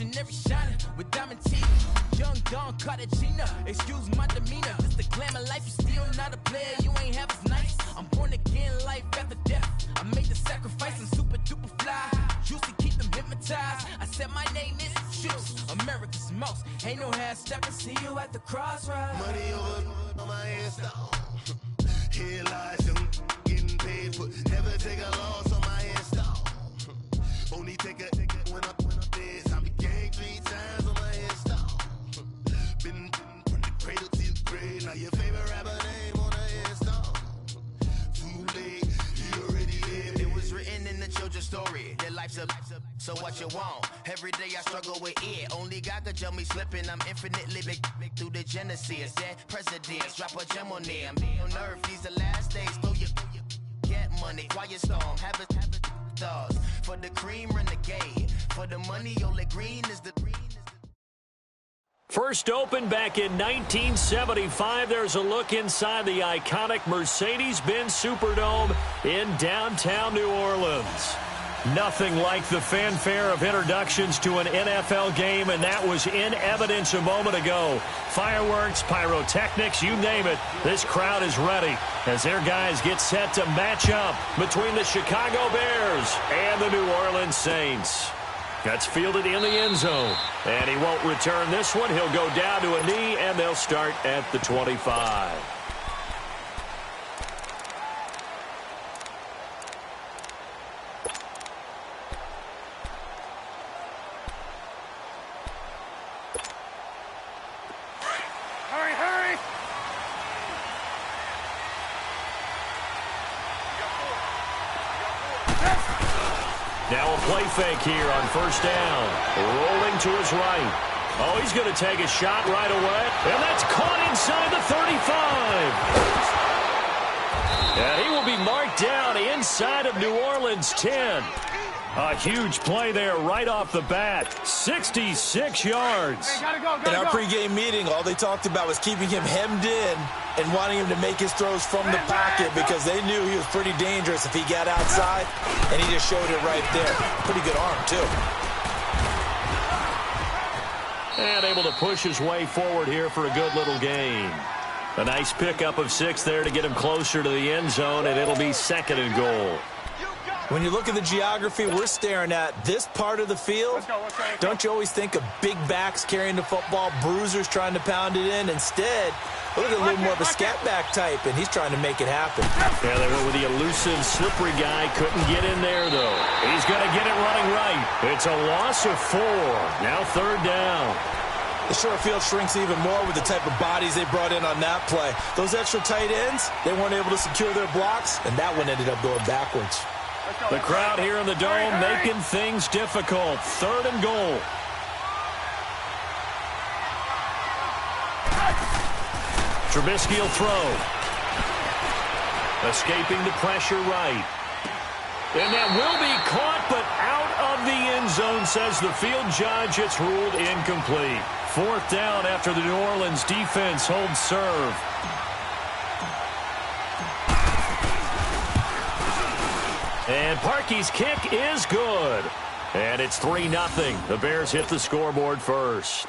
Revolutionary shining with diamond teeth. Young Don Cartagena, excuse my demeanor. This the glamour life, you still not a player, you ain't half as nice. I'm born again, life after death. I made the sacrifice, I'm super duper fly. Used to keep them hypnotized. I said my name is Juice, America's most. Ain't no half stepping, see you at the crossroads. Money over on my install. Here lies them getting paid for. Never take a loss on my install. Only take a when I'm dead. I be gang 3 times on my install. Been from the cradle to the grave. Now your favorite rapper name on the install. Too late, you already lived. It was written in the children's story. Their life's up, so what you want? Every day I struggle with it. Only God could tell me slipping. I'm infinitely big through the genesis. Dead presidents, drop a gem on them. On earth, these the last days. Throw your get money, quiet storm. Have it stars. For the cream, renegade. For the money, only green is the green. First opened back in 1975. There's a look inside the iconic Mercedes-Benz Superdome in downtown New Orleans. Nothing like the fanfare of introductions to an NFL game, and that was in evidence a moment ago. Fireworks, pyrotechnics, you name it. This crowd is ready as their guys get set to match up between the Chicago Bears and the New Orleans Saints. That's fielded in the end zone, and he won't return this one. He'll go down to a knee, and they'll start at the 25. Now a play fake here on first down. Rolling to his right. Oh, he's going to take a shot right away. And that's caught inside the 35. And he will be marked down inside of New Orleans 10. A huge play there right off the bat. 66 yards. Hey, in our pregame meeting, all they talked about was keeping him hemmed in and wanting him to make his throws from the pocket because they knew he was pretty dangerous if he got outside, and he just showed it right there. Pretty good arm, too. And able to push his way forward here for a good little gain. A nice pickup of 6 there to get him closer to the end zone, and it'll be 2nd and goal. When you look at the geography we're staring at, this part of the field, don't you always think of big backs carrying the football, bruisers trying to pound it in? Instead, look at a little more of a scat back type, and he's trying to make it happen. Yeah, they went with the elusive, slippery guy. Couldn't get in there, though. He's going to get it running right. It's a loss of 4. Now 3rd down. The short field shrinks even more with the type of bodies they brought in on that play. Those extra tight ends, they weren't able to secure their blocks, and that one ended up going backwards. The crowd here in the dome making things difficult. 3rd and goal. Trubisky will throw. Escaping the pressure right. And that will be caught, but out of the end zone, says the field judge. It's ruled incomplete. 4th down after the New Orleans defense holds serve. And Parkey's kick is good. And it's 3-0. The Bears hit the scoreboard first.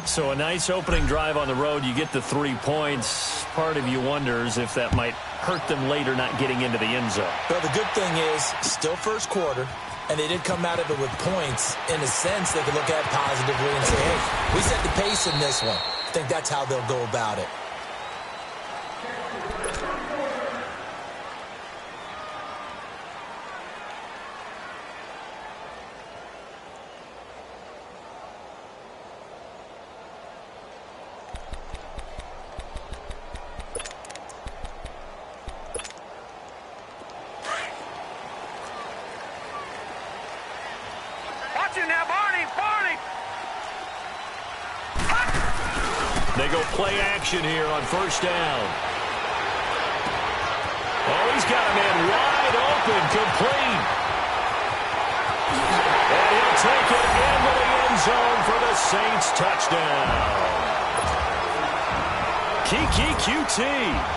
So a nice opening drive on the road. You get the 3 points. Part of you wonders if that might hurt them later not getting into the end zone. Well, the good thing is, still first quarter, and they did come out of it with points. In a sense, they could look at it positively and say, hey, we set the pace in this one. I think that's how they'll go about it. They go play action here on first down. Oh, he's got a man wide open, complete. And he'll take it into the end zone for the Saints touchdown. Kiki QT,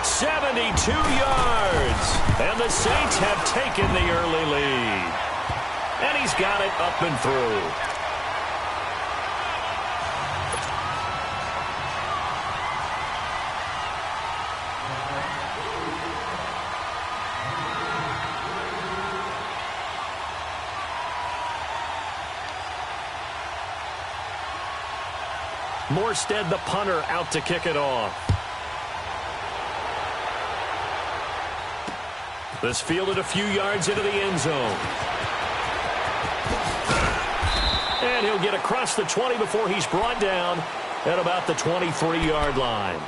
72 yards. And the Saints have taken the early lead. And he's got it up and through. Morstead, the punter, out to kick it off. This fielded a few yards into the end zone. And he'll get across the 20 before he's brought down at about the 23-yard line.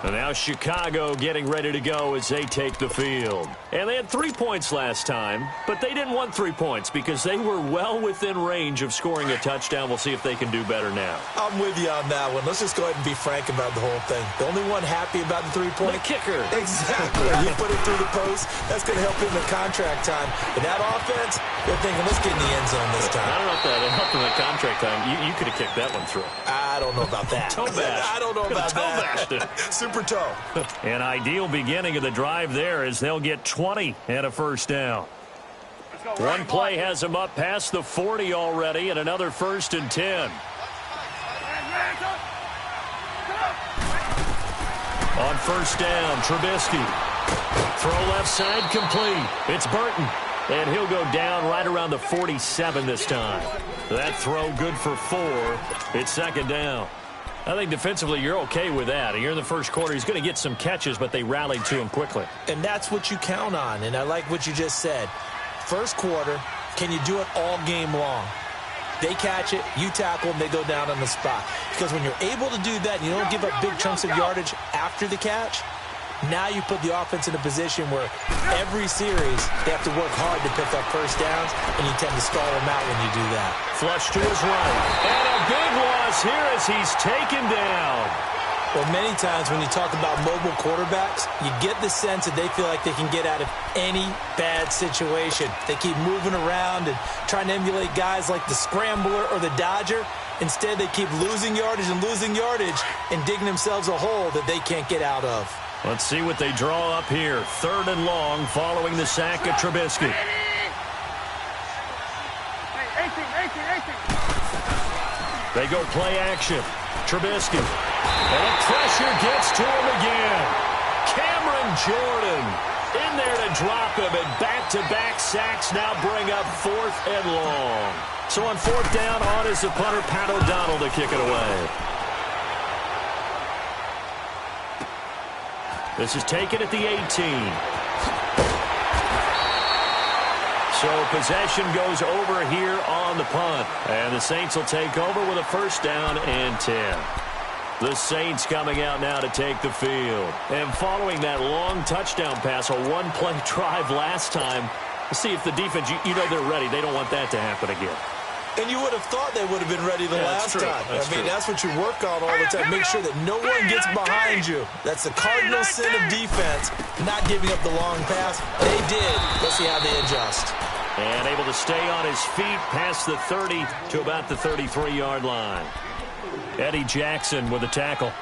And now Chicago getting ready to go as they take the field. And they had 3 points last time, but they didn't want 3 points because they were well within range of scoring a touchdown. We'll see if they can do better now. I'm with you on that one. Let's just go ahead and be frank about the whole thing. The only one happy about the 3-point? The kicker. Exactly. You put it through the post. That's going to help him in contract time. But that offense, they're thinking, let's get in the end zone this time. I don't know if that helped him in contract time. You could have kicked that one through. I don't know about that. Toe bash. I don't know about that. Super toe. An ideal beginning of the drive there as they'll get 20 and a first down. One play has them up past the 40 already and another 1st and 10. On first down, Trubisky. Throw left side complete. It's Burton. And he'll go down right around the 47 this time. That throw good for 4. It's 2nd down. I think defensively you're okay with that. Here in the first quarter, he's going to get some catches, but they rallied to him quickly. And that's what you count on, and I like what you just said. First quarter, can you do it all game long? They catch it, you tackle them, they go down on the spot. Because when you're able to do that and you don't give up big chunks of yardage after the catch, now you put the offense in a position where every series they have to work hard to pick up first downs, and you tend to stall them out when you do that. Flush to his right. And a big loss here as he's taken down. Well, many times when you talk about mobile quarterbacks, you get the sense that they feel like they can get out of any bad situation. They keep moving around and trying to emulate guys like the Scrambler or the Dodger. Instead, they keep losing yardage and digging themselves a hole that they can't get out of. Let's see what they draw up here. 3rd and long following the sack of Trubisky. They go play action. Trubisky. And the pressure gets to him again. Cameron Jordan in there to drop him, and back-to-back sacks now bring up 4th and long. So on 4th down, on is the punter, Pat O'Donnell, to kick it away. This is taken at the 18. So possession goes over here on the punt. And the Saints will take over with a 1st down and 10. The Saints coming out now to take the field. And following that long touchdown pass, a one-play drive last time, let's see if the defense, you know they're ready. They don't want that to happen again. And you would have thought they would have been ready the last time. That's what you work on all the time. Make sure that no one gets behind you. That's the cardinal sin of defense, not giving up the long pass. They did. Let's see how they adjust. And able to stay on his feet past the 30 to about the 33-yard line. Eddie Jackson with a tackle.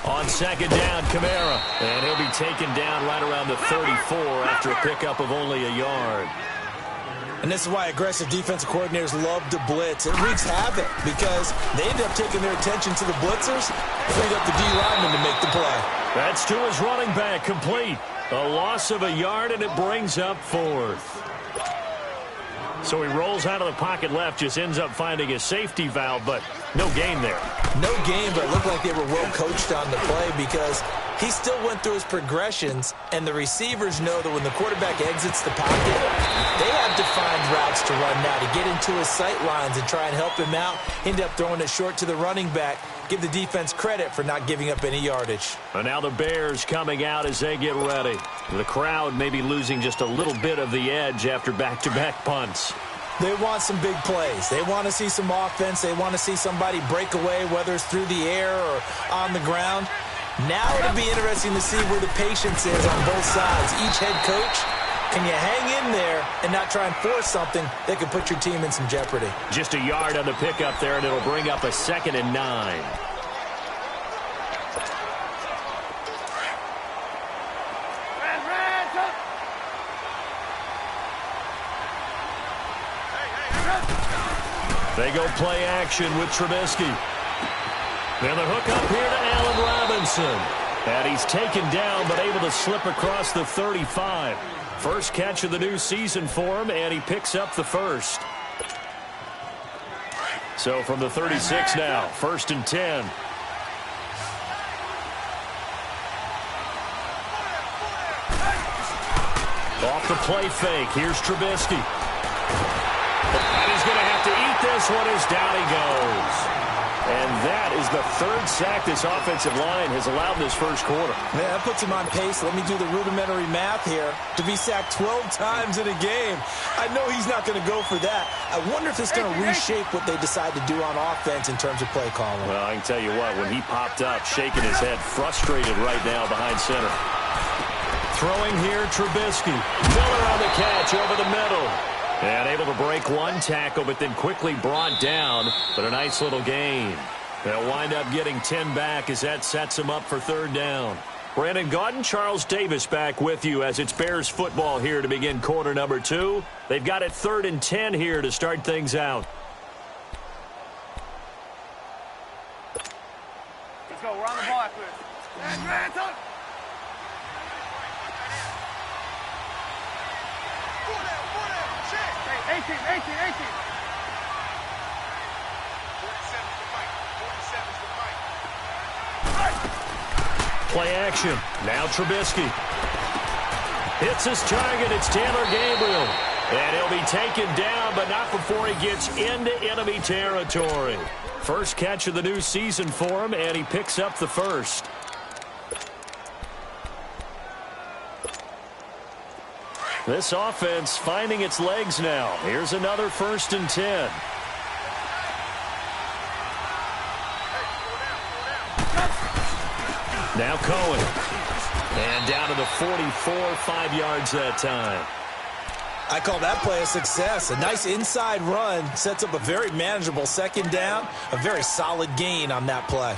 On 2nd down, Kamara. And he'll be taken down right around the 34 after a pickup of only a yard. And this is why aggressive defensive coordinators love to blitz. It wreaks havoc because they end up taking their attention to the blitzers, freed up the D lineman to make the play. That's to his running back, complete. A loss of a yard, and it brings up 4th. So he rolls out of the pocket left, just ends up finding a safety valve, but no gain there. No gain, but it looked like they were well coached on the play because he still went through his progressions, and the receivers know that when the quarterback exits the pocket, they have defined routes to run now to get into his sight lines and try and help him out. End up throwing it short to the running back. Give the defense credit for not giving up any yardage. And now the Bears coming out as they get ready. The crowd may be losing just a little bit of the edge after back-to-back punts. They want some big plays. They want to see some offense. They want to see somebody break away, whether it's through the air or on the ground. Now it'll be interesting to see where the patience is on both sides. Each head coach, can you hang in there and not try and force something that could put your team in some jeopardy? Just a yard on the pickup there, and it'll bring up a 2nd and 9. They go play action with Trubisky. Then the hook up here to Allen Robinson. And he's taken down but able to slip across the 35. First catch of the new season for him, and he picks up the first. So from the 36 now, 1st and 10. Off the play fake, here's Trubisky. And he's going to have to eat this one as down he goes. And that is the 3rd sack this offensive line has allowed this first quarter. Man, that puts him on pace. Let me do the rudimentary math here. To be sacked 12 times in a game. I know he's not going to go for that. I wonder if it's going to reshape what they decide to do on offense in terms of play calling. Well, I can tell you what, when he popped up, shaking his head, frustrated right now behind center. Throwing here, Trubisky. Miller on the catch over the middle. And able to break one tackle, but then quickly brought down. But a nice little gain. They'll wind up getting 10 back as that sets him up for 3rd down. Brandon Gaudin, Charles Davis back with you as it's Bears football here to begin quarter number 2. They've got it 3rd and 10 here to start things out. Let's go. We're on the ball after this. Hands up. Hey, 18. 47's the mic. 47's the mic. Play action. Now Trubisky. Hits his target. It's Taylor Gabriel. And he'll be taken down, but not before he gets into enemy territory. First catch of the new season for him, and he picks up the first. This offense finding its legs now. Here's another 1st and 10. Now Cohen. And down to the 44, 5 yards that time. I call that play a success. A nice inside run sets up a very manageable 2nd down. A very solid gain on that play.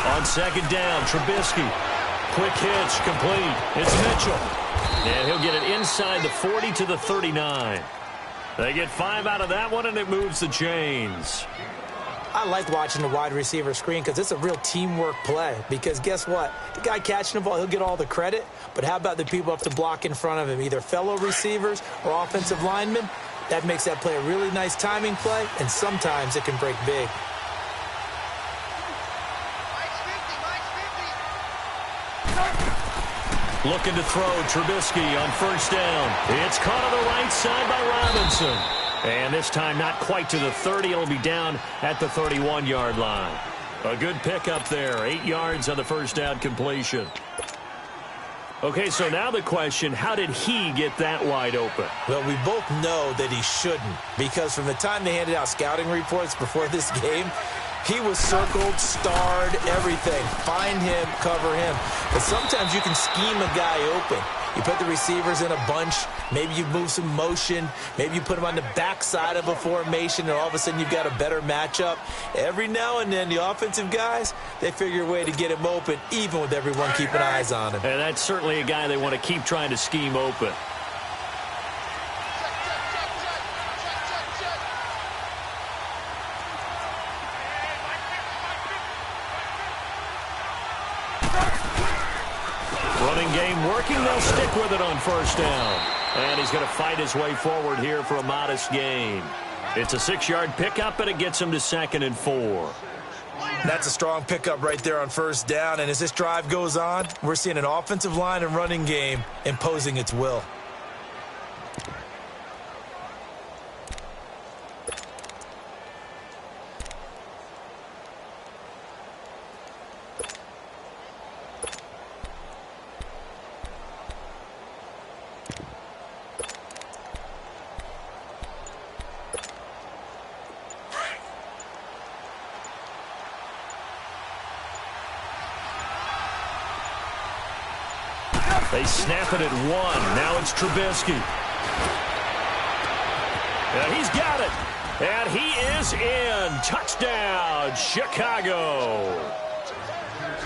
On 2nd down, Trubisky. Quick hitch, complete. It's Mitchell. And he'll get it inside the 40 to the 39. They get 5 out of that one, and it moves the chains. I like watching the wide receiver screen because it's a real teamwork play. Because guess what? The guy catching the ball, he'll get all the credit. But how about the people up to block in front of him, either fellow receivers or offensive linemen? That makes that play a really nice timing play, and sometimes it can break big. Looking to throw, Trubisky on 1st down. It's caught on the right side by Robinson. And this time not quite to the 30. It'll be down at the 31-yard line. A good pickup there. 8 yards on the 1st down completion. Okay, so now the question, how did he get that wide open? Well, we both know that he shouldn't, because from the time they handed out scouting reports before this game, he was circled, starred, everything. Find him, cover him. But sometimes you can scheme a guy open. You put the receivers in a bunch. Maybe you move some motion. Maybe you put them on the backside of a formation, and all of a sudden you've got a better matchup. Every now and then, the offensive guys, they figure a way to get him open, even with everyone keeping eyes on him. And that's certainly a guy they want to keep trying to scheme open. Running game working. They'll stick with it on 1st down. And he's going to fight his way forward here for a modest gain. It's a 6-yard pickup, and it gets him to 2nd and 4. That's a strong pickup right there on 1st down. And as this drive goes on, we're seeing an offensive line and running game imposing its will. They snap it at 1. Now it's Trubisky. And he's got it. And he is in. Touchdown, Chicago.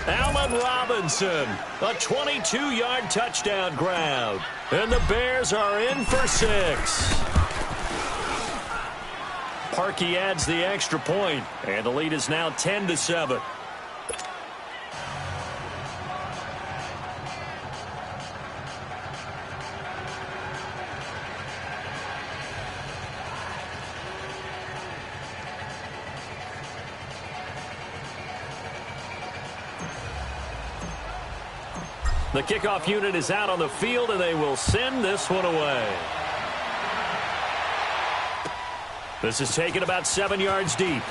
Allen Robinson, a 22-yard touchdown grab. And the Bears are in for 6. Parkey adds the extra point, and the lead is now 10-7. The kickoff unit is out on the field, and they will send this one away. This is taken about 7 yards deep.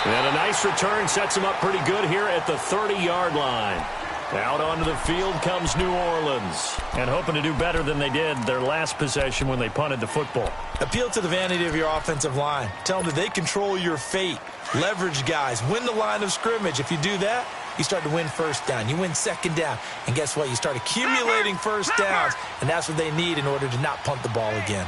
And a nice return sets them up pretty good here at the 30-yard line. Out onto the field comes New Orleans. And hoping to do better than they did their last possession when they punted the football. Appeal to the vanity of your offensive line. Tell them that they control your fate. Leverage guys. Win the line of scrimmage. If you do that, you start to win first down. You win second down. And guess what? You start accumulating first downs. And that's what they need in order to not punt the ball again.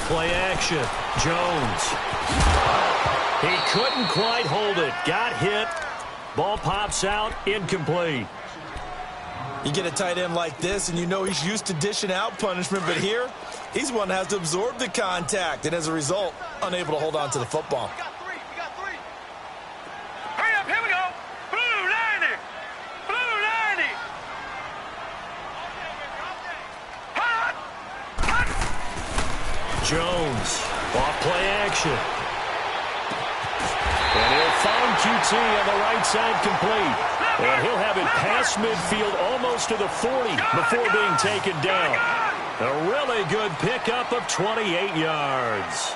Play action. Jones. He couldn't quite hold it. Got hit. Ball pops out. Incomplete. You get a tight end like this, and you know he's used to dishing out punishment, but here, he's one that has to absorb the contact, and as a result, unable to hold on to the football. We got three. Hurry up, here we go. Blue 90. Blue 90. Jones, off play action. And he'll find QT on the right side complete. And he'll have it past midfield almost to the 40 before being taken down. A really good pickup of 28 yards.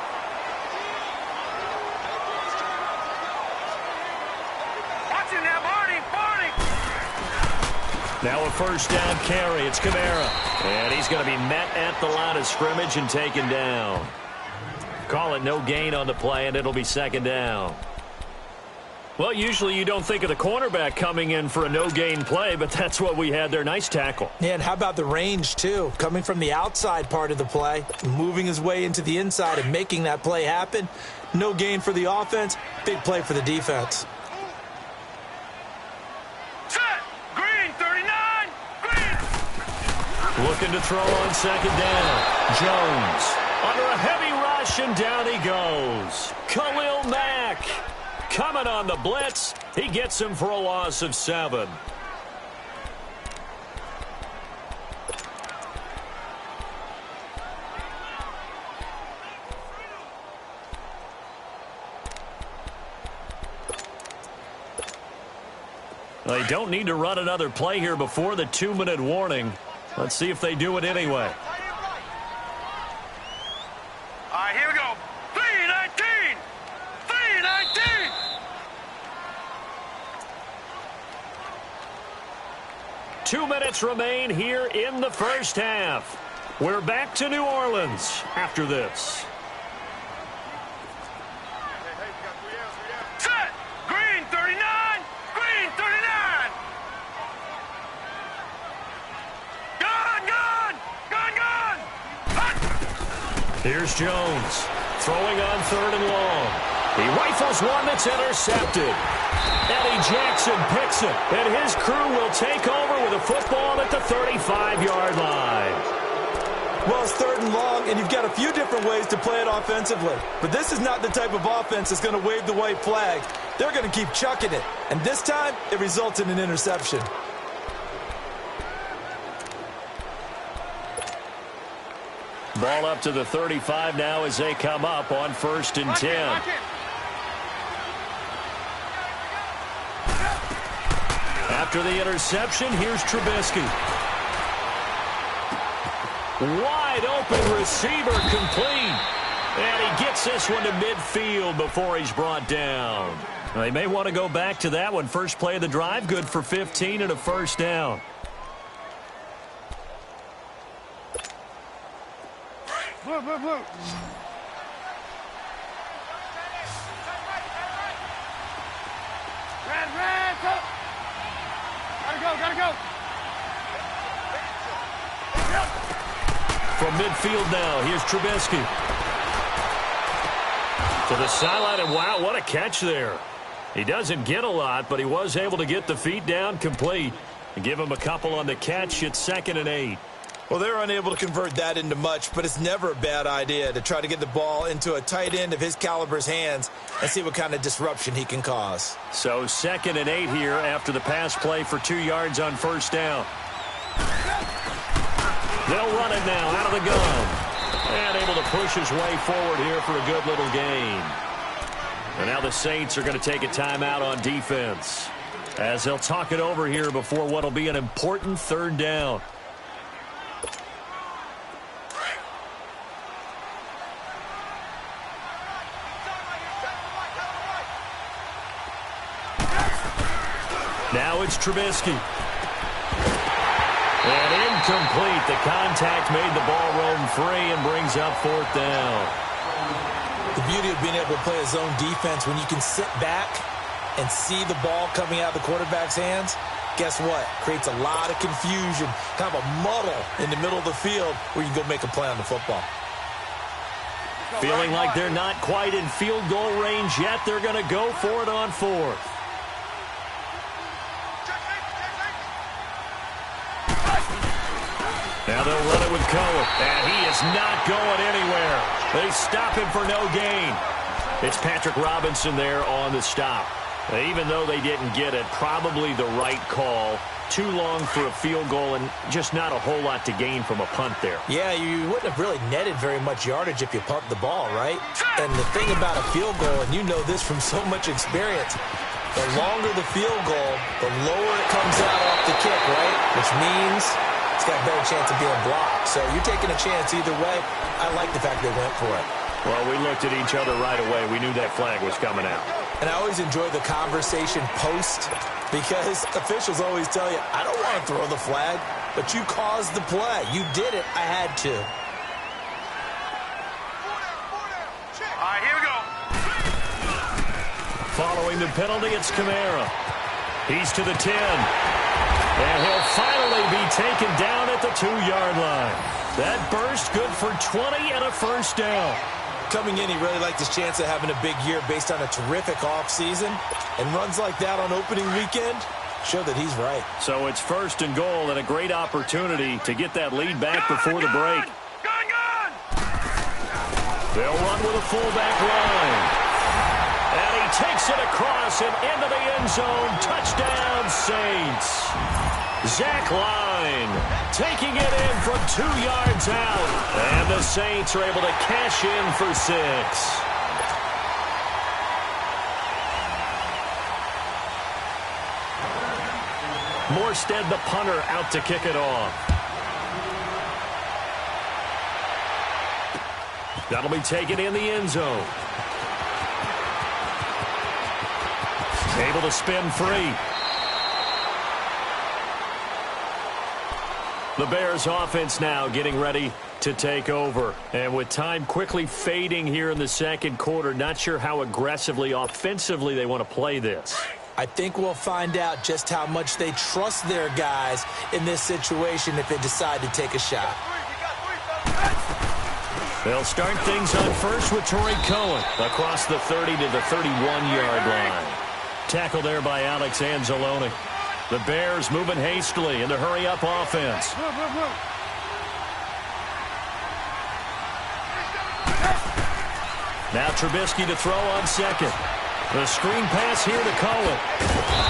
Watch it now, Barney. Now a first down carry. It's Kamara. And he's going to be met at the line of scrimmage and taken down. Call it no gain on the play, and it'll be second down. Well, usually you don't think of the cornerback coming in for a no-gain play, but that's what we had there. Nice tackle. Yeah, and how about the range, too? Coming from the outside part of the play, moving his way into the inside and making that play happen. No gain for the offense, big play for the defense. Set. Green 39. Green. Looking to throw on second down. Jones under a heavy rush, and down he goes. Khalil Mack coming on the blitz. He gets him for a loss of 7. They don't need to run another play here before the 2-minute warning. Let's see if they do it anyway. All right, here we go. 319. 319. Two minutes remain here in the first half. We're back to New Orleans after this. Set. Green 39. Green 39. Gone. Here's Jones throwing on 3rd and long. He rifles one that's intercepted. Eddie Jackson picks it, and his crew will take over with a football at the 35-yard line. Well, it's 3rd and long, and you've got a few different ways to play it offensively. But this is not the type of offense that's going to wave the white flag. They're going to keep chucking it. And this time, it results in an interception. Ball up to the 35 now as they come up on 1st and 10. After the interception, here's Trubisky. Wide open receiver complete. And he gets this one to midfield before he's brought down. They may want to go back to that one. First play of the drive, good for 15 and a first down. Blue, blue, blue. Red, go. Gotta go. From midfield now, here's Trubisky. To the sideline, and wow, what a catch there. He doesn't get a lot, but he was able to get the feet down complete and give him a couple on the catch. It's 2nd and 8. Well, they're unable to convert that into much, but it's never a bad idea to try to get the ball into a tight end of his caliber's hands and see what kind of disruption he can cause. So 2nd and 8 here after the pass play for 2 yards on first down. They'll run it now out of the gun. And able to push his way forward here for a good little gain. And now the Saints are going to take a timeout on defense as they'll talk it over here before what will be an important 3rd down. Now it's Trubisky. And incomplete. The contact made the ball roam free and brings up 4th down. The beauty of being able to play a zone defense when you can sit back and see the ball coming out of the quarterback's hands, guess what? Creates a lot of confusion, kind of a muddle in the middle of the field where you can go make a play on the football. Feeling like they're not quite in field goal range yet. They're going to go for it on 4th. Now they'll run it with Cohen, and he is not going anywhere. They stop him for no gain. It's Patrick Robinson there on the stop. Even though they didn't get it, probably the right call. Too long for a field goal and just not a whole lot to gain from a punt there. Yeah, you wouldn't have really netted very much yardage if you pumped the ball, right? And the thing about a field goal, and you know this from so much experience, the longer the field goal, the lower it comes out off the kick, right? Which means it's got a better chance of being blocked. So you're taking a chance either way. I like the fact they went for it. Well, we looked at each other right away. We knew that flag was coming out. And I always enjoy the conversation post because officials always tell you, I don't want to throw the flag, but you caused the play. You did it. I had to. All right, here we go. Following the penalty, it's Kamara. He's to the 10. And he'll finally be taken down at the 2-yard line. That burst good for 20 and a first down. Coming in, he really liked his chance of having a big year based on a terrific offseason. And runs like that on opening weekend show that he's right. So it's 1st and goal and a great opportunity to get that lead back before the break. Gun! They'll run with a fullback line. And he takes it across and into the end zone. Touchdown, Saints. Zach Line taking it in from 2 yards out. And the Saints are able to cash in for 6. Morstead, the punter, out to kick it off. That'll be taken in the end zone. Able to spin free. The Bears offense now getting ready to take over. And with time quickly fading here in the second quarter, not sure how aggressively, offensively they want to play this. I think we'll find out just how much they trust their guys in this situation if they decide to take a shot. They'll start things on first with Torrey Cohen across the 30 to the 31-yard line. Tackle there by Alex Anzalone. The Bears moving hastily in the hurry-up offense. Now Trubisky to throw on second. The screen pass here to Cohen.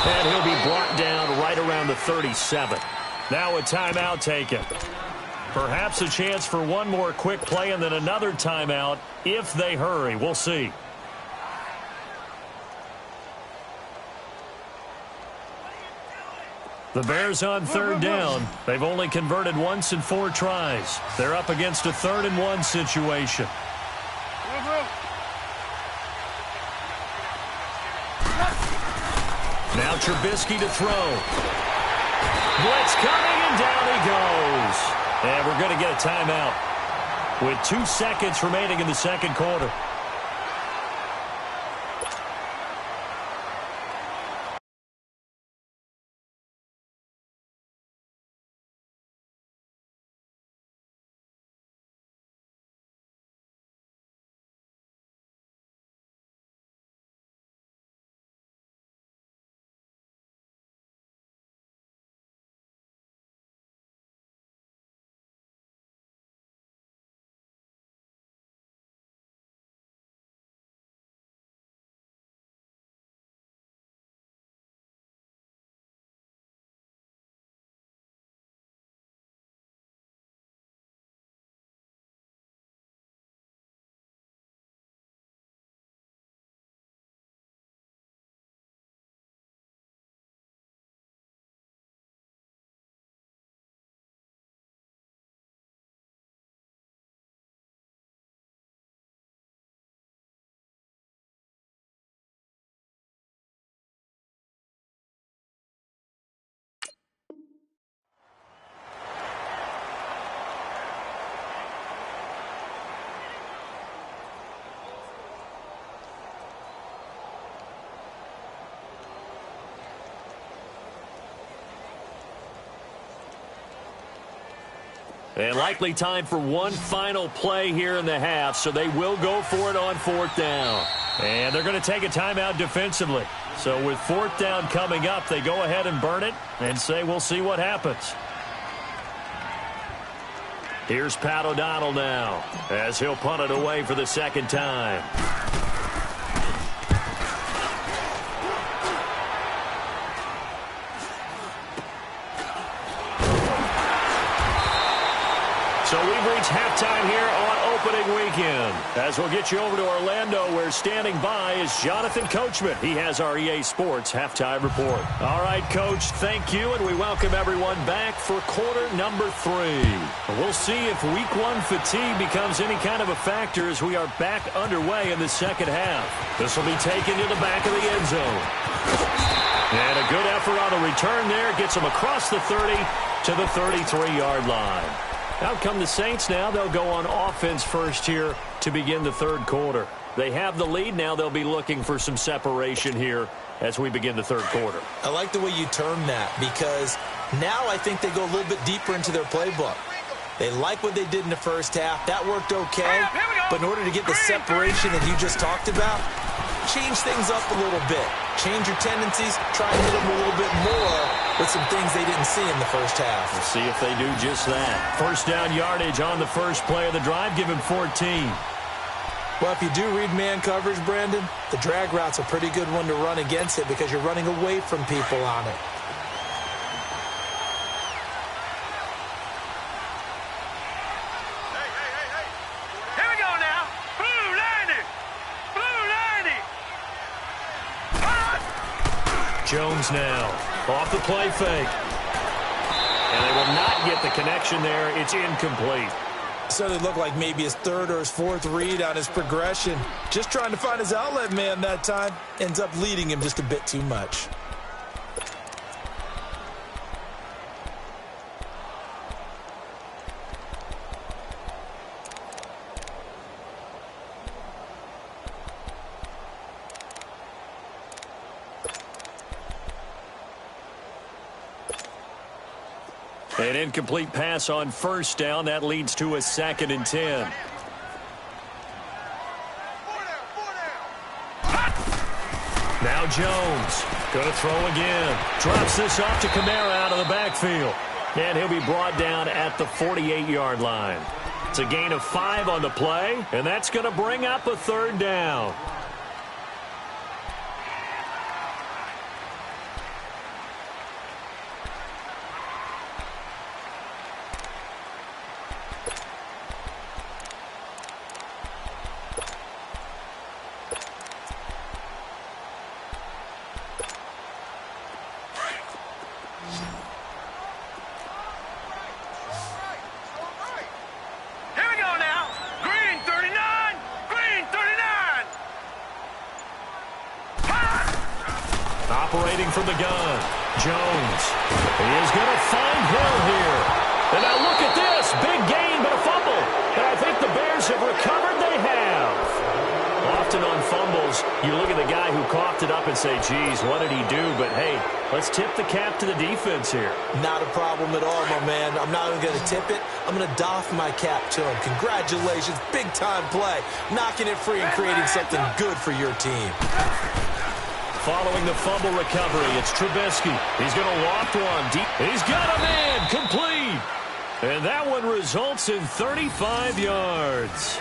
And he'll be brought down right around the 37. Now a timeout taken. Perhaps a chance for one more quick play and then another timeout if they hurry. We'll see. The Bears on 3rd down. They've only converted once in 4 tries. They're up against a 3rd and 1 situation. Trubisky to throw. Blitz coming, and down he goes. And we're going to get a timeout with 2 seconds remaining in the second quarter. And likely time for one final play here in the half, so they will go for it on 4th down. And they're going to take a timeout defensively. So with 4th down coming up, they go ahead and burn it and say we'll see what happens. Here's Pat O'Donnell now as he'll punt it away for the second time. So we've reached halftime here on opening weekend. As we'll get you over to Orlando, where standing by is Jonathan Coachman. He has our EA Sports halftime report. All right, Coach, thank you, and we welcome everyone back for quarter number 3. We'll see if week 1 fatigue becomes any kind of a factor as we are back underway in the second half. This will be taken to the back of the end zone. And a good effort on the return there gets them across the 30 to the 33-yard line. Out come the Saints now. They'll go on offense first here to begin the third quarter. They have the lead. Now they'll be looking for some separation here as we begin the third quarter. I like the way you term that, because now I think they go a little bit deeper into their playbook. They like what they did in the first half. That worked okay. But in order to get the separation that you just talked about, change things up a little bit. Change your tendencies. Try and hit them a little bit more with some things they didn't see in the first half. We'll see if they do just that. First down yardage on the first play of the drive. Give him 14. Well, if you do read man coverage, Brandon, the drag route's a pretty good one to run against it because you're running away from people on it. Here we go now. Blue 90. Blue 90. Jones now off the play fake. And they will not get the connection there. It's incomplete. So they look like maybe his third or his fourth read on his progression. Just trying to find his outlet man that time. Ends up leading him just a bit too much. An incomplete pass on first down. That leads to a 2nd and 10. Now Jones going to throw again. Drops this off to Kamara out of the backfield. And he'll be brought down at the 48-yard line. It's a gain of 5 on the play, and that's going to bring up a 3rd down. from the gun. Jones. He is going to find Hill here. And now look at this. Big gain, but a fumble. And I think the Bears have recovered. They have. Often on fumbles, you look at the guy who coughed it up and say, geez, what did he do? But, hey, let's tip the cap to the defense here. Not a problem at all, my man. I'm not even going to tip it. I'm going to doff my cap to him. Congratulations. Big-time play. Knocking it free and creating something good for your team. Following the fumble recovery, it's Trubisky. He's going to loft one deep. He's got a man complete. And that one results in 35 yards.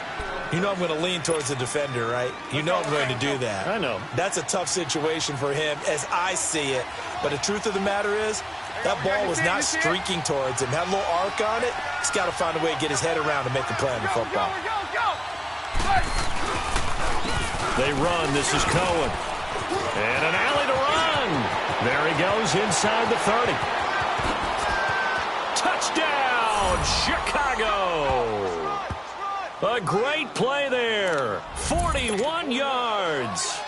You know I'm going to lean towards the defender, right? You know I'm going to do that. I know. That's a tough situation for him as I see it. But the truth of the matter is, that ball was not streaking towards him. Had a little arc on it. He's got to find a way to get his head around to make a play on the football. They run. This is Cohen. And an alley to run. There he goes inside the 30. Touchdown, Chicago. A great play there. 41 yards.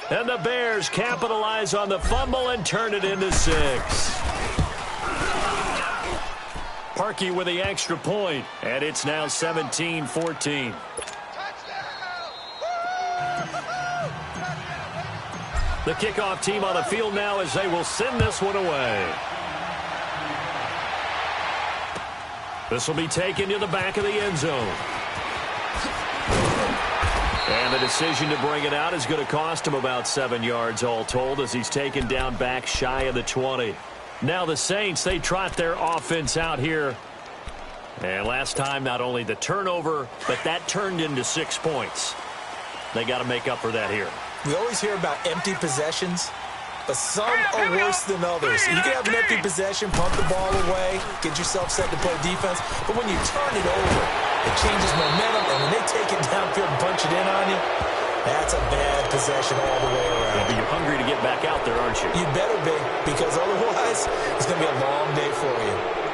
And the Bears capitalize on the fumble and turn it into 6. Parkey with the extra point, and it's now 17-14. The kickoff team on the field now as they will send this one away. This will be taken to the back of the end zone. And the decision to bring it out is going to cost him about 7 yards all told as he's taken down back shy of the 20. Now the Saints, they trot their offense out here. And last time, not only the turnover, but that turned into 6 points. They got to make up for that here. We always hear about empty possessions, but some are worse than others. You can have an empty possession, punt the ball away, get yourself set to play defense, but when you turn it over, it changes momentum, and when they take it downfield and punch it in on you, that's a bad possession all the way around. Yeah, but you're hungry to get back out there, aren't you? You better be, because otherwise, it's going to be a long day for you.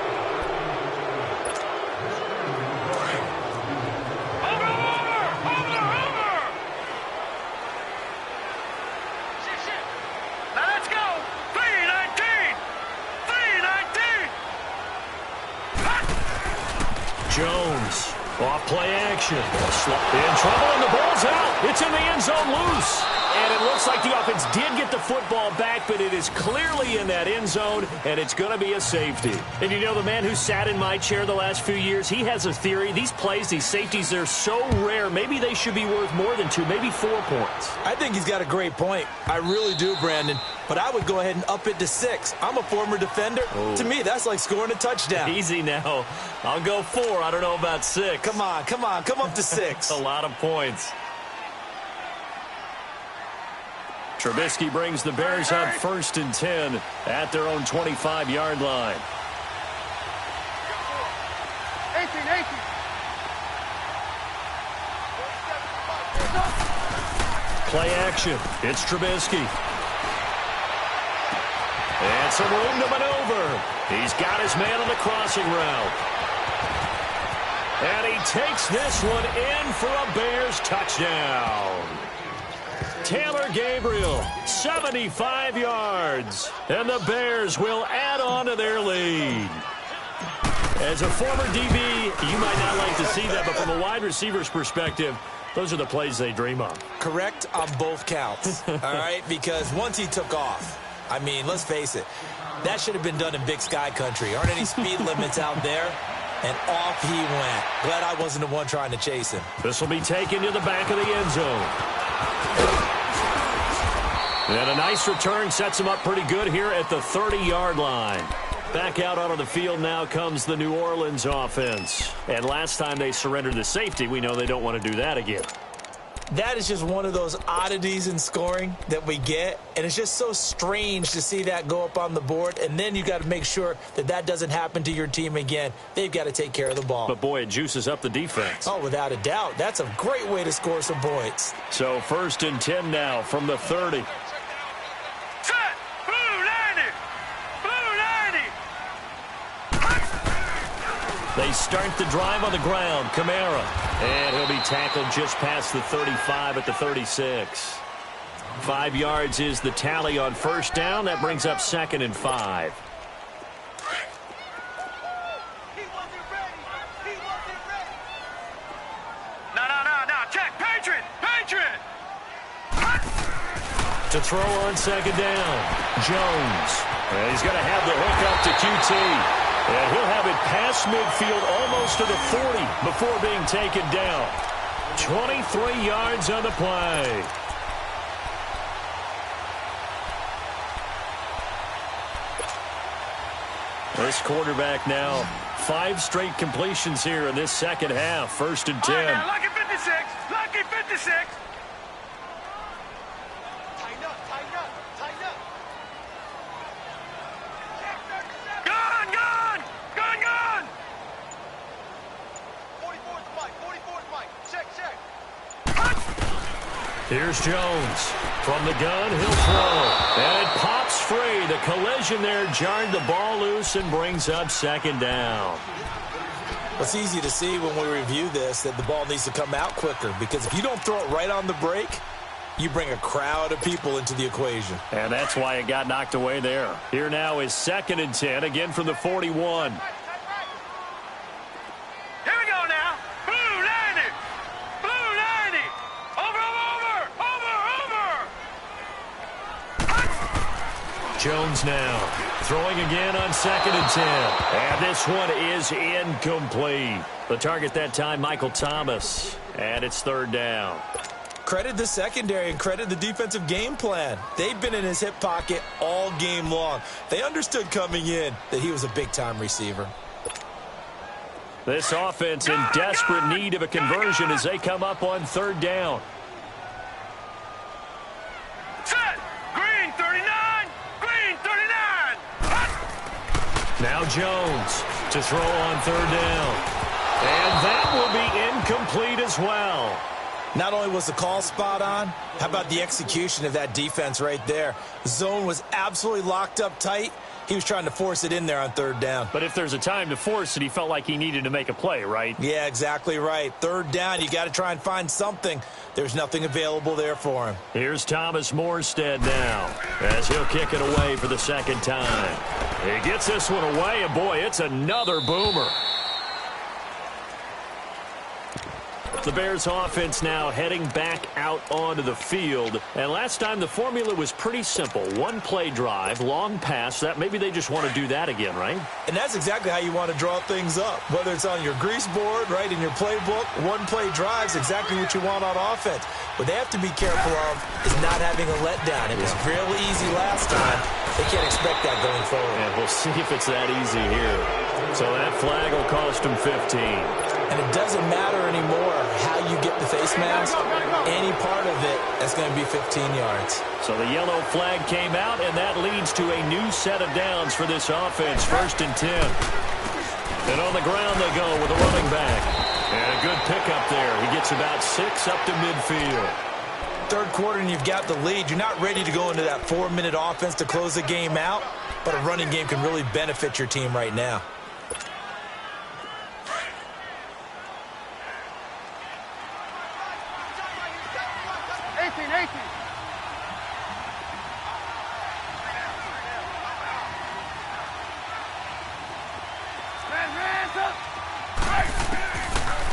Jones, off play action. In trouble, and the ball's out. It's in the end zone loose. And it looks like the offense did get the football back, but it is clearly in that end zone, and it's going to be a safety. And you know, the man who sat in my chair the last few years, he has a theory. These plays, these safeties, they're so rare. Maybe they should be worth more than 2, maybe 4 points. I think he's got a great point. I really do, Brandon. But I would go ahead and up it to 6. I'm a former defender. Oh. To me, that's like scoring a touchdown. Easy now. I'll go 4. I don't know about 6. Come on. Come up to 6. A lot of points. Trubisky brings the Bears up 1st and 10 at their own 25-yard line. 18. Play action. It's Trubisky. And some room to maneuver. He's got his man on the crossing route. And he takes this one in for a Bears touchdown. Taylor Gabriel, 75 yards. And the Bears will add on to their lead. As a former DB, you might not like to see that, but from a wide receiver's perspective, those are the plays they dream of. Correct on both counts, all right? Because once he took off, I mean, let's face it, that should have been done in Big Sky Country. Aren't any speed limits out there? And off he went. Glad I wasn't the one trying to chase him. This will be taken to the back of the end zone. And a nice return sets him up pretty good here at the 30-yard line. Back out onto the field now comes the New Orleans offense. And last time they surrendered the safety, we know they don't want to do that again. That is just one of those oddities in scoring that we get, and it's just so strange to see that go up on the board, and then you got to make sure that that doesn't happen to your team again. They've got to take care of the ball. But, boy, it juices up the defense. Oh, without a doubt. That's a great way to score some points. So 1st and 10 now from the 30. Set! Blue 90! Blue 90! They start the drive on the ground. Kamara. And he'll be tackled just past the 35 at the 36. 5 yards is the tally on first down. That brings up 2nd and 5. No. Check. Patriot. To throw on 2nd down, Jones. And he's going to have the hook up to QT. And he'll have it past midfield almost to the 40 before being taken down. 23 yards on the play. This quarterback now, 5 straight completions here in this second half. 1st and 10. All right, now, lucky 56. Lucky 56. Gun! 44's Mike. Check. Here's Jones. From the gun, he'll throw. And it pops free. The collision there jarred the ball loose and brings up 2nd down. It's easy to see when we review this that the ball needs to come out quicker, because if you don't throw it right on the break, you bring a crowd of people into the equation. And that's why it got knocked away there. Here now is 2nd and 10, again from the 41. Here we go now. Blue 90. Over. Jones now throwing again on 2nd and 10. And this one is incomplete. The target that time, Michael Thomas. And it's 3rd down. Credit the secondary and credit the defensive game plan. They've been in his hip pocket all game long. They understood coming in that he was a big-time receiver. This offense in desperate need of a conversion as they come up on 3rd down. Set. Green 39. Now Jones to throw on 3rd down. And that will be incomplete as well. Not only was the call spot on, how about the execution of that defense right there? The zone was absolutely locked up tight. He was trying to force it in there on 3rd down. But if there's a time to force it, he felt like he needed to make a play, right? Yeah, exactly right. 3rd down, you got to try and find something. There's nothing available there for him. Here's Thomas Morstead now as he'll kick it away for the 2nd time. He gets this one away, and boy, it's another boomer. The Bears offense now heading back out onto the field. And last time the formula was pretty simple. 1-play drive, long pass. That maybe they just want to do that again, right? And that's exactly how you want to draw things up. Whether it's on your grease board, right, in your playbook, 1-play drive is exactly what you want on offense. What they have to be careful of is not having a letdown. It was real easy last time. They can't expect that going forward. And we'll see if it's that easy here. So that flag will cost them 15. And it doesn't matter anymore how you get the face mask. Any part of it, that's going to be 15 yards. So the yellow flag came out, and that leads to a new set of downs for this offense. 1st and 10. And on the ground they go with a running back. And a good pickup there. He gets about 6 up to midfield. 3rd quarter and you've got the lead. You're not ready to go into that 4-minute offense to close the game out, but a running game can really benefit your team right now.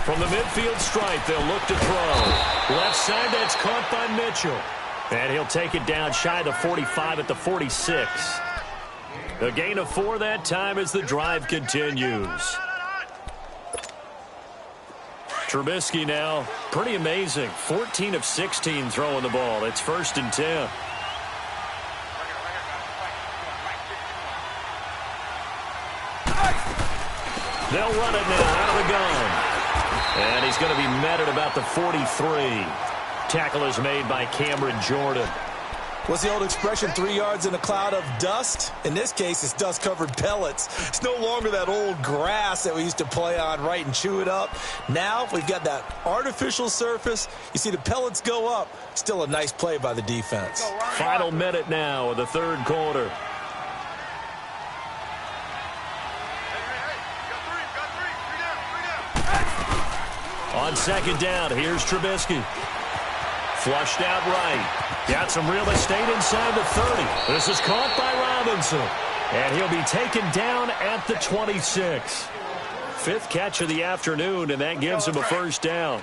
From the midfield stripe, they'll look to throw. Left side, that's caught by Mitchell. And he'll take it down shy of the 45 at the 46. A gain of 4 that time as the drive continues. Trubisky now, pretty amazing. 14 of 16 throwing the ball. It's 1st and 10. They'll run it now out of the gun. And he's going to be met at about the 43. Tackle is made by Cameron Jordan. What's the old expression, 3 yards in a cloud of dust? In this case, it's dust-covered pellets. It's no longer that old grass that we used to play on, right, and chew it up. Now we've got that artificial surface. You see the pellets go up. Still a nice play by the defense. Final minute now of the 3rd quarter. On 2nd down, here's Trubisky. Flushed out right. Got some real estate inside the 30. This is caught by Robinson. And he'll be taken down at the 26. Fifth catch of the afternoon, and that gives him a first down.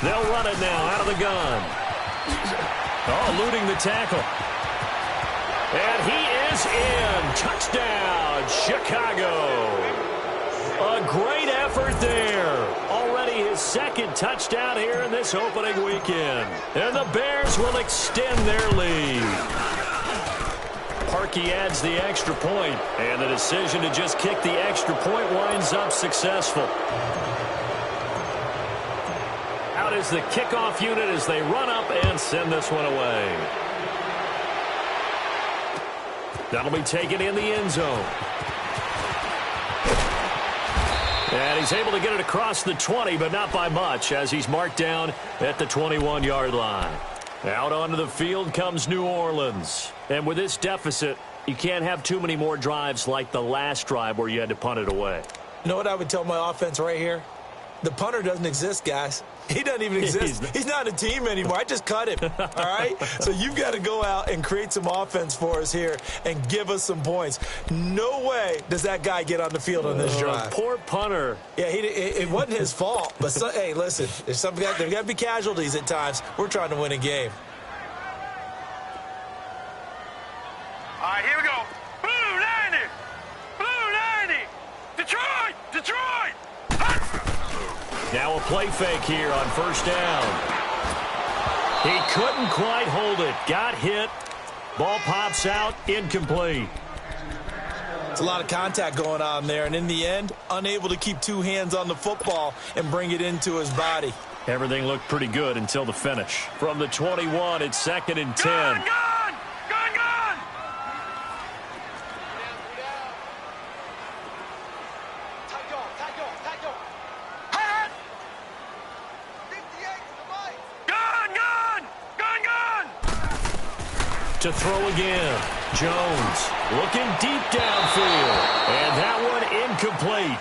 They'll run it now out of the gun. Oh, eluding the tackle. And he is in. Touchdown, Chicago. A great effort there. Already his second touchdown here in this opening weekend. And the Bears will extend their lead. Parkey adds the extra point, and the decision to just kick the extra point winds up successful. Out is the kickoff unit as they run up and send this one away. That'll be taken in the end zone. And he's able to get it across the 20, but not by much, as he's marked down at the 21-yard line. Out onto the field comes New Orleans. And with this deficit, you can't have too many more drives like the last drive where you had to punt it away. You know what I would tell my offense right here? The punter doesn't exist, guys. He doesn't even exist. He's not a team anymore. I just cut him, all right? So you've got to go out and create some offense for us here and give us some points. No way does that guy get on the field on this drive. Poor punter. Yeah, it wasn't his fault. But, hey, listen, there's got to be casualties at times. We're trying to win a game. All right, here we go. Blue 90. Blue 90. Detroit. Detroit. Now a play fake here on first down. He couldn't quite hold it. Got hit. Ball pops out. Incomplete. It's a lot of contact going on there, and in the end, unable to keep two hands on the football and bring it into his body. Everything looked pretty good until the finish. From the 21, it's 2nd and 10. Gone. Gone. To throw again. Jones looking deep downfield. And that one incomplete.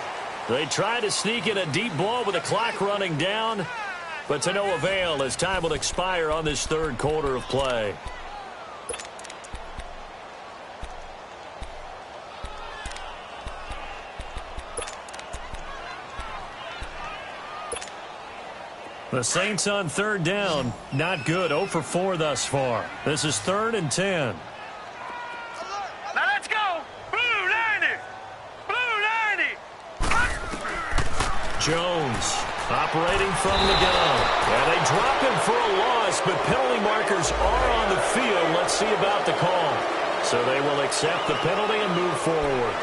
They try to sneak in a deep ball with the clock running down, but to no avail as time will expire on this third quarter of play. The Saints on third down. Not good. 0 for 4 thus far. This is 3rd and 10. Now let's go. Blue 90. Blue 90. Jones operating from the gun. And they drop him for a loss, but penalty markers are on the field. Let's see about the call. So they will accept the penalty and move forward.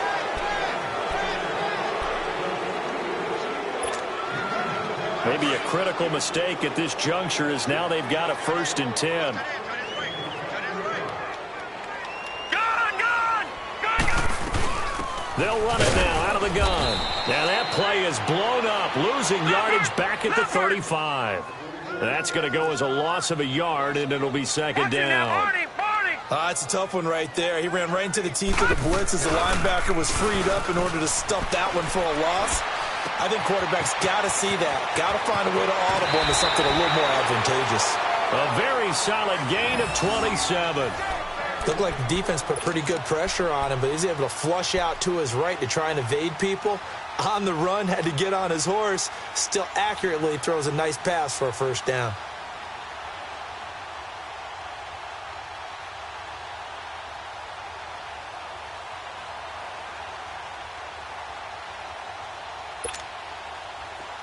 Maybe a critical mistake at this juncture is now they've got a 1st and 10. They'll run it now out of the gun. Now that play is blown up, losing yardage back at the 35. That's going to go as a loss of a yard, and it'll be 2nd down. It's a tough one right there. He ran right into the teeth of the blitz as the linebacker was freed up in order to stuff that one for a loss. I think quarterbacks got to see that. Got to find a way to audible into something a little more advantageous. A very solid gain of 27. Looked like the defense put pretty good pressure on him, but he's able to flush out to his right to try and evade people. On the run, had to get on his horse. Still accurately throws a nice pass for a 1st down.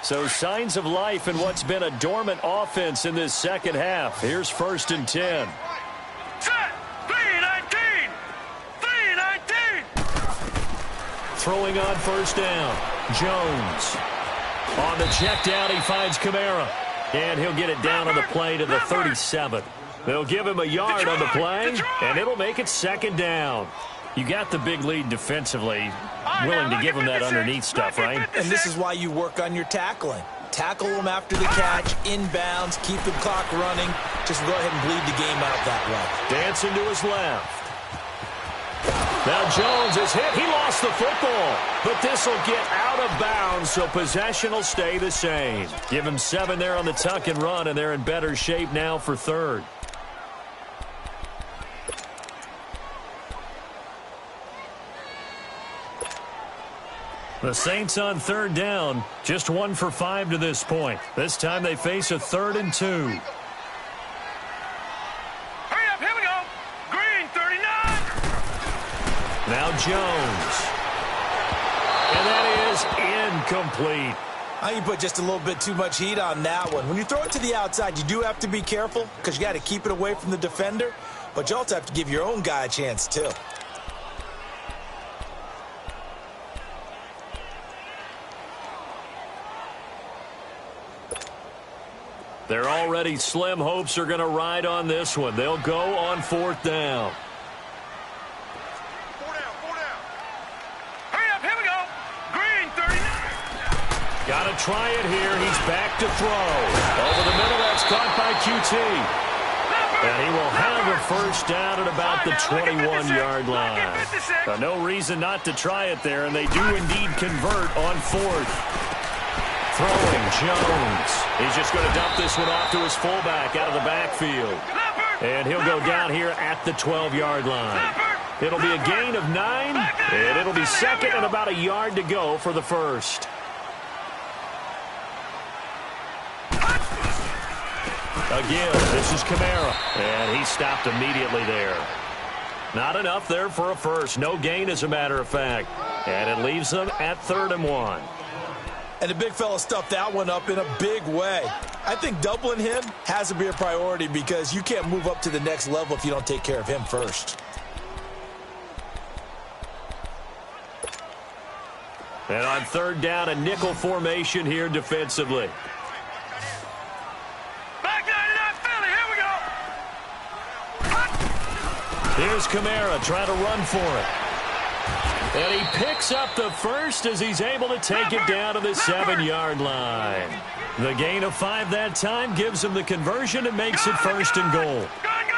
So signs of life in what's been a dormant offense in this second half. Here's 1st and 10. Set. 3-19. 3-19. Throwing on 1st down. Jones. On the check down, he finds Kamara. And he'll get it down on the play to the 37. They'll give him a yard on the play, and it'll make it 2nd down. You got the big lead defensively, willing to give him that underneath stuff, right? And this is why you work on your tackling. Tackle them after the catch, inbounds, keep the clock running. Just go ahead and bleed the game out that way. Dancing to his left. Now Jones is hit. He lost the football. But this will get out of bounds, so possession will stay the same. Give him 7 there on the tuck and run, and they're in better shape now for third. The Saints on third down, just 1 for 5 to this point. This time they face a 3rd and 2. Hurry up, here we go. Green, 39. Now Jones. And that is incomplete. I think you put just a little bit too much heat on that one. When you throw it to the outside, you do have to be careful because you got to keep it away from the defender. But you also have to give your own guy a chance, too. Their already slim hopes are going to ride on this one. They'll go on 4th down. 4 down. Hurry up, here we go. Green, 39. Got to try it here. He's back to throw. Over the middle, that's caught by QT. And he will have a first down at about the 21-yard line. No reason not to try it there, and they do indeed convert on 4th. Throwing, Jones. He's just going to dump this one off to his fullback out of the backfield. And he'll go down here at the 12-yard line. It'll be a gain of 9, and it'll be second and about a yard to go for the first. Again, this is Kamara, and he stopped immediately there. Not enough there for a first. No gain, as a matter of fact. And it leaves them at 3rd and 1. And the big fella stuffed that one up in a big way. I think doubling him has to be a priority because you can't move up to the next level if you don't take care of him first. And on 3rd down, a nickel formation here defensively. Back 99 Philly, here we go. Here's Kamara trying to run for it. And he picks up the first as he's able to take it down to the 7-yard line. The gain of 5 that time gives him the conversion and makes it 1st and goal. Gone.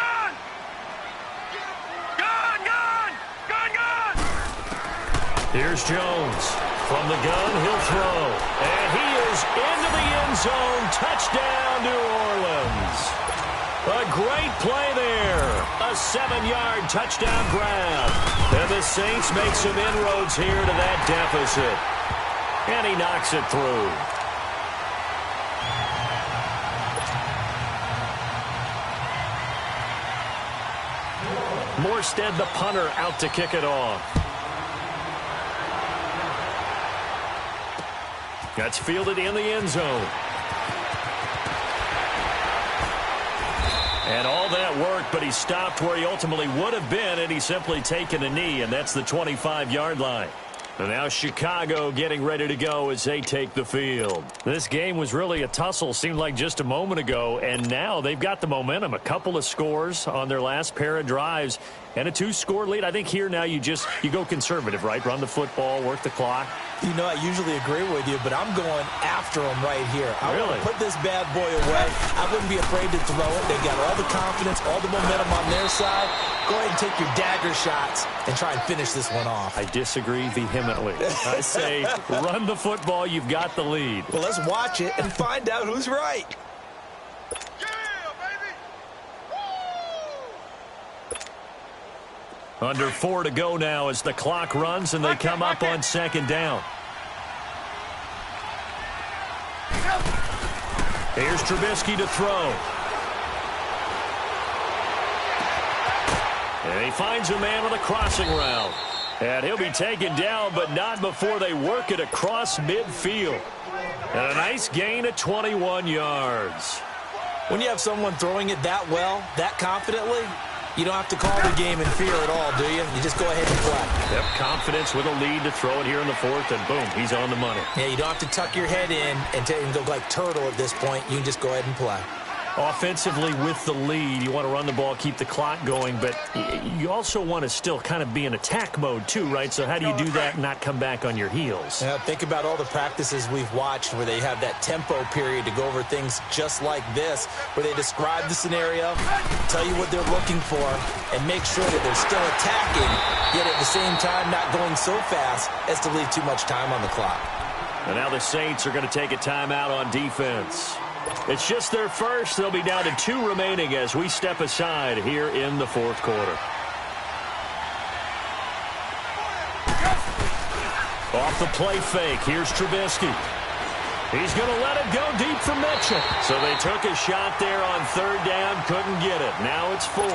Here's Jones. From the gun, he'll throw. And he is into the end zone. Touchdown, New Orleans. A great play there. A 7-yard touchdown grab. And the Saints make some inroads here to that deficit. And he knocks it through. Morstead, the punter, out to kick it off. That's fielded in the end zone. And all that worked, but he stopped where he ultimately would have been, and he's simply taken a knee, and that's the 25-yard line. And now Chicago getting ready to go as they take the field. This game was really a tussle, seemed like just a moment ago, and now they've got the momentum. A couple of scores on their last pair of drives, and a 2-score lead. I think here now you go conservative, right? Run the football, work the clock. You know, I usually agree with you, but I'm going after him right here. I want to put this bad boy away. I wouldn't be afraid to throw it. They've got all the confidence, all the momentum on their side. Go ahead and take your dagger shots and try and finish this one off. I disagree vehemently. I say run the football. You've got the lead. Well, let's watch it and find out who's right. Under 4 to go now as the clock runs and they come up on 2nd down. Here's Trubisky to throw. And he finds a man on the crossing route. And he'll be taken down, but not before they work it across midfield. And a nice gain of 21 yards. When you have someone throwing it that well, that confidently, you don't have to call the game in fear at all, do you? You just go ahead and play. Yep, confidence with a lead to throw it here in the 4th, and boom, he's on the money. Yeah, you don't have to tuck your head in and go like turtle at this point. You can just go ahead and play. Offensively with the lead, you want to run the ball, keep the clock going, but you also want to still kind of be in attack mode too, right? So how do you do that and not come back on your heels? Yeah, think about all the practices we've watched where they have that tempo period to go over things just like this, where they describe the scenario, tell you what they're looking for, and make sure that they're still attacking, yet at the same time not going so fast as to leave too much time on the clock. And now the Saints are going to take a timeout on defense. It's just their first. They'll be down to 2 remaining as we step aside here in the fourth quarter. Off the play fake, here's Trubisky. He's going to let it go deep for Mitchell. So they took a shot there on 3rd down, couldn't get it. Now it's 4.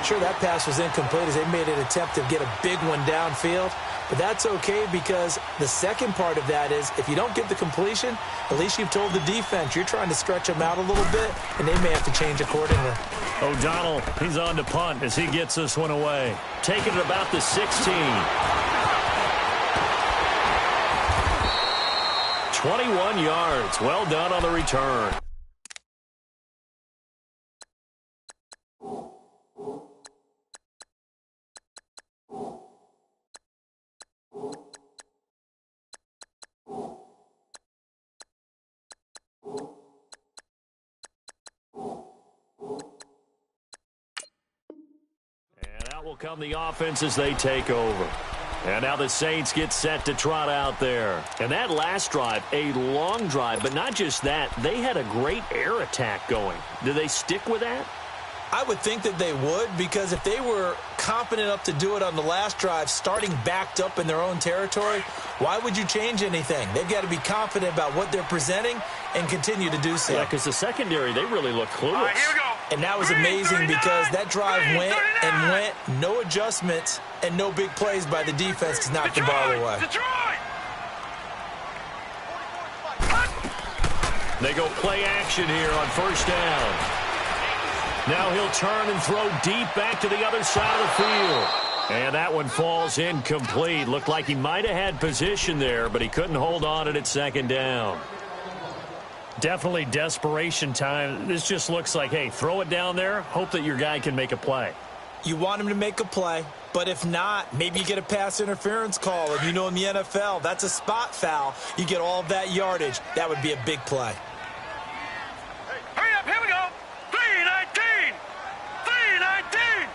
Sure, that pass was incomplete as they made an attempt to get a big one downfield. But that's okay because the second part of that is if you don't get the completion, at least you've told the defense you're trying to stretch them out a little bit, and they may have to change accordingly. O'Donnell, he's on to punt as he gets this one away. Taking it about the 16. 21 yards. Well done on the return. Will come the offense as they take over. And now the Saints get set to trot out there. And that last drive, a long drive, but not just that, they had a great air attack going. Do they stick with that? I would think that they would, because if they were confident enough to do it on the last drive, starting backed up in their own territory, why would you change anything? They've got to be confident about what they're presenting and continue to do so. Yeah, because the secondary, they really look clueless. Here we go. And that was amazing because that drive went and went, no adjustments and no big plays by the defense to knock the ball away. They go play action here on 1st down. Now he'll turn and throw deep back to the other side of the field. And that one falls incomplete. Looked like he might have had position there, but he couldn't hold on at 2nd down. Definitely desperation time. This just looks like, hey, throw it down there, hope that your guy can make a play. You want him to make a play, but if not, maybe you get a pass interference call. And you know in the NFL, that's a spot foul. You get all of that yardage. That would be a big play. Hurry up, here we go. 3-19. 3-19.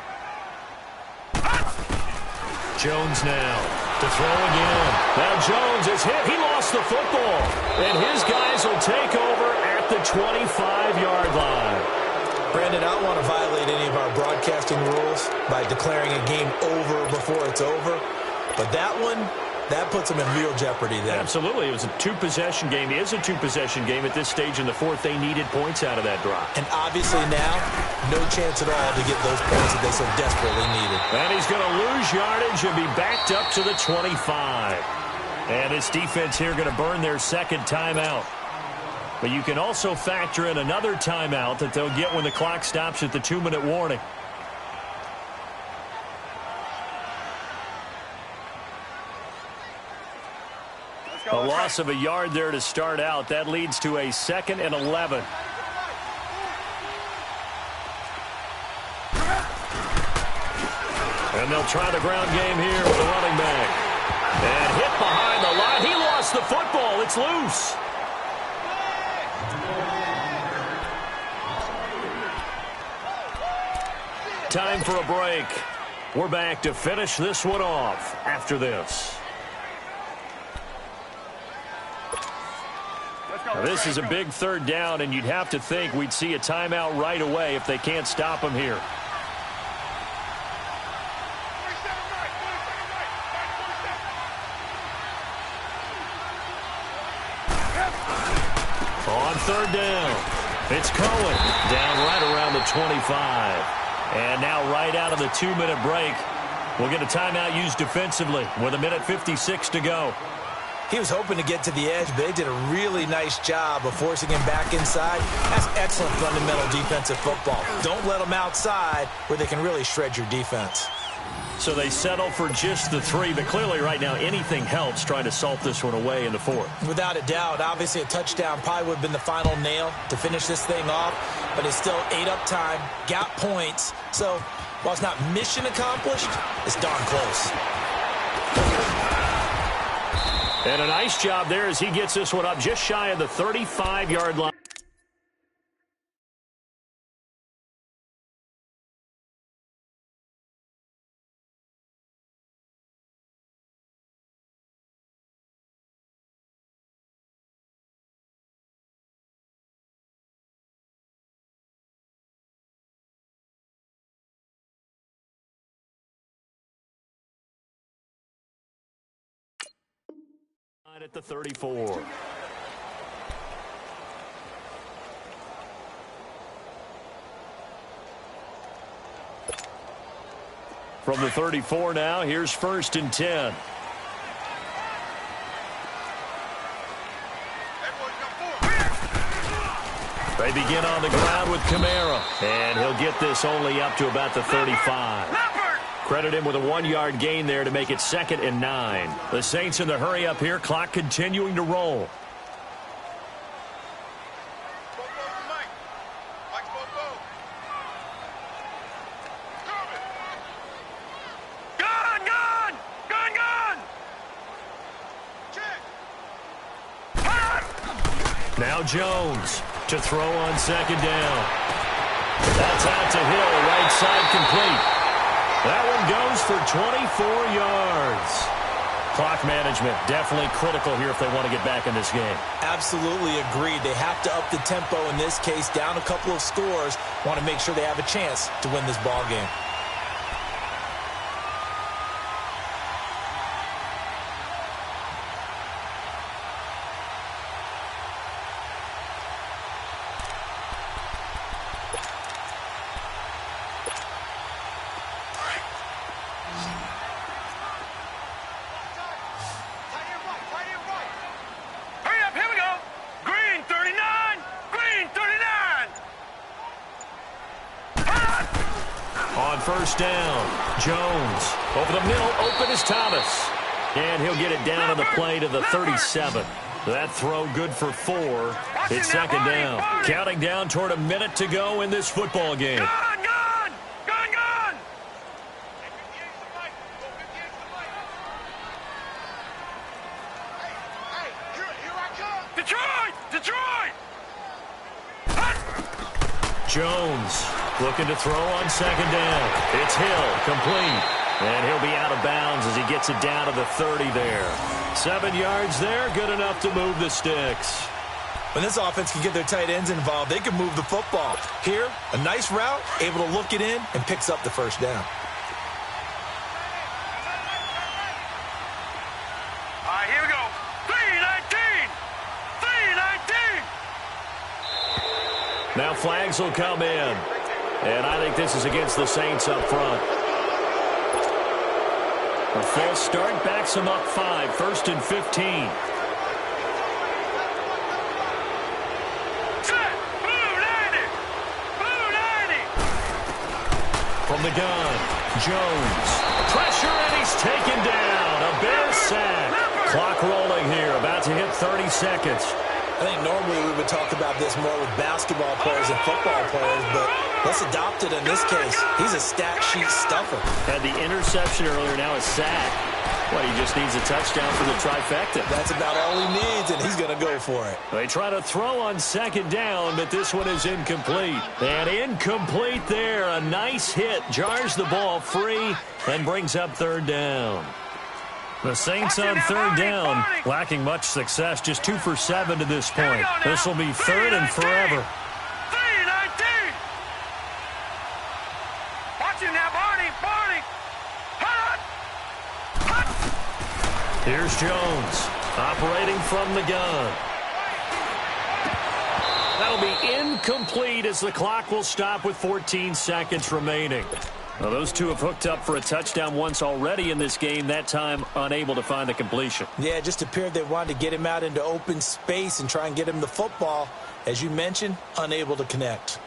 Jones now to throw again. Now Jones is hit. He lost the football. And his guys will take over at the 25-yard line. Brandon, I don't want to violate any of our broadcasting rules by declaring a game over before it's over. But that one, that puts them in real jeopardy there. Absolutely. It was a 2-possession game. It is a 2-possession game at this stage in the fourth. They needed points out of that drive. And obviously now, no chance at all to get those points that they so desperately needed. And he's going to lose yardage and be backed up to the 25. And this defense here going to burn their 2nd timeout. But you can also factor in another timeout that they'll get when the clock stops at the 2-minute warning. A loss of a yard there to start out. That leads to a 2nd and 11. And they'll try the ground game here with the running back. And hit behind the line. He lost the football. It's loose. Time for a break. We're back to finish this one off after this. Now, this is a big 3rd down, and you'd have to think we'd see a timeout right away if they can't stop him here. On 3rd down, it's Cohen down right around the 25. And now right out of the 2-minute break, we'll get a timeout used defensively with 1:56 to go. He was hoping to get to the edge, but they did a really nice job of forcing him back inside. That's excellent fundamental defensive football. Don't let them outside where they can really shred your defense. So they settle for just the 3, but clearly right now anything helps trying to salt this one away in the 4th. Without a doubt, obviously a touchdown probably would have been the final nail to finish this thing off, but it's still ate up time, got points. So while it's not mission accomplished, it's darn close. And a nice job there as he gets this one up just shy of the 35-yard line. At the 34. From the 34 now, here's 1st and 10. They begin on the ground with Kamara, and he'll get this only up to about the 35. Credit him with a 1-yard gain there to make it 2nd and 9. The Saints in the hurry up here, clock continuing to roll. Now Jones to throw on 2nd down. That's out to Hill, right side complete. That one goes for 24 yards. Clock management definitely critical here if they want to get back in this game. Absolutely agreed. They have to up the tempo in this case, down a couple of scores. Want to make sure they have a chance to win this ball game. First down, Jones over the middle, open is Thomas. And he'll get it down on the play to the 37. That throw good for 4. It's 2nd down. Counting down toward a minute to go in this football game. Gun! Detroit! Jones looking to throw on 2nd down. It's Hill, complete. And he'll be out of bounds as he gets it down to the 30 there. 7 yards there, good enough to move the sticks. When this offense can get their tight ends involved, they can move the football. Here, a nice route, able to look it in, and picks up the 1st down. All right, here we go. 3-19! Now flags will come in. And I think this is against the Saints up front. A false start backs them up 5, 1st and 15. From the gun, Jones. Pressure, and he's taken down. A Bear sack. Clock rolling here, about to hit 30 seconds. I think normally we would talk about this more with basketball players and football players, but let's adopt it in this case. He's a stat sheet stuffer. Had the interception earlier, now a sack. What, he just needs a touchdown for the trifecta. That's about all he needs, and he's going to go for it. They try to throw on 2nd down, but this one is incomplete. And incomplete there. A nice hit. Jars the ball free and brings up 3rd down. The Saints on 3rd down, lacking much success, just 2 for 7 to this point. This will be 3rd and forever. 3-19! Watch him now, Barney! Here's Jones, operating from the gun. That'll be incomplete as the clock will stop with 14 seconds remaining. Well, those two have hooked up for a touchdown once already in this game, that time unable to find the completion. Yeah, it just appeared they wanted to get him out into open space and try and get him the football. As you mentioned, unable to connect.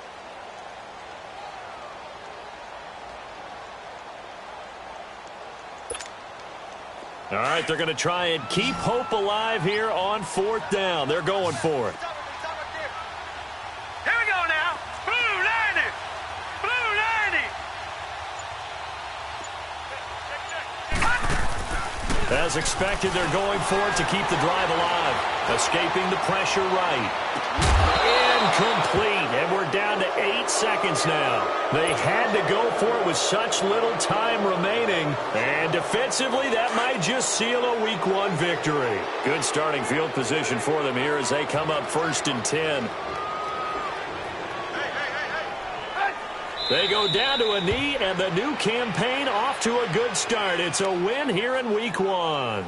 All right, they're going to try and keep hope alive here on 4th down. They're going for it. Here we go now. Blue 90. Blue 90. As expected, they're going for it to keep the drive alive. Escaping the pressure right. Incomplete, and we're down to 8 seconds now. They had to go for it with such little time remaining, and defensively, that might just seal a Week 1 victory. Good starting field position for them here as they come up 1st and 10. They go down to a knee, and the new campaign off to a good start. It's a win here in Week 1.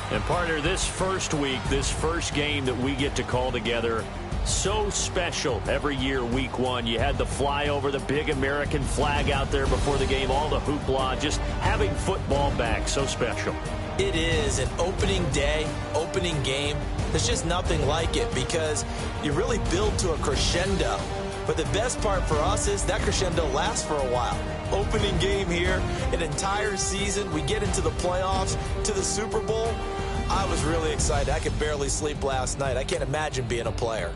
And, partner, this first week, this first game that we get to call together, so special every year, Week 1. You had the flyover, the big American flag out there before the game, all the hoopla, just having football back, so special. It is an opening day, opening game. There's just nothing like it because you really build to a crescendo. But the best part for us is that crescendo lasts for a while. Opening game here, an entire season. We get into the playoffs, to the Super Bowl. I was really excited. I could barely sleep last night. I can't imagine being a player.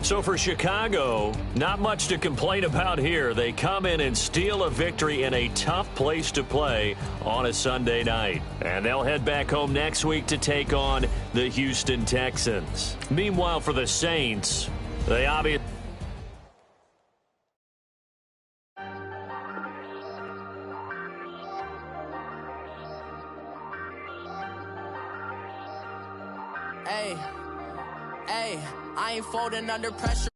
So for Chicago, not much to complain about here. They come in and steal a victory in a tough place to play on a Sunday night. And they'll head back home next week to take on the Houston Texans. Meanwhile, for the Saints, they obviously... Hey, I ain't folding under pressure.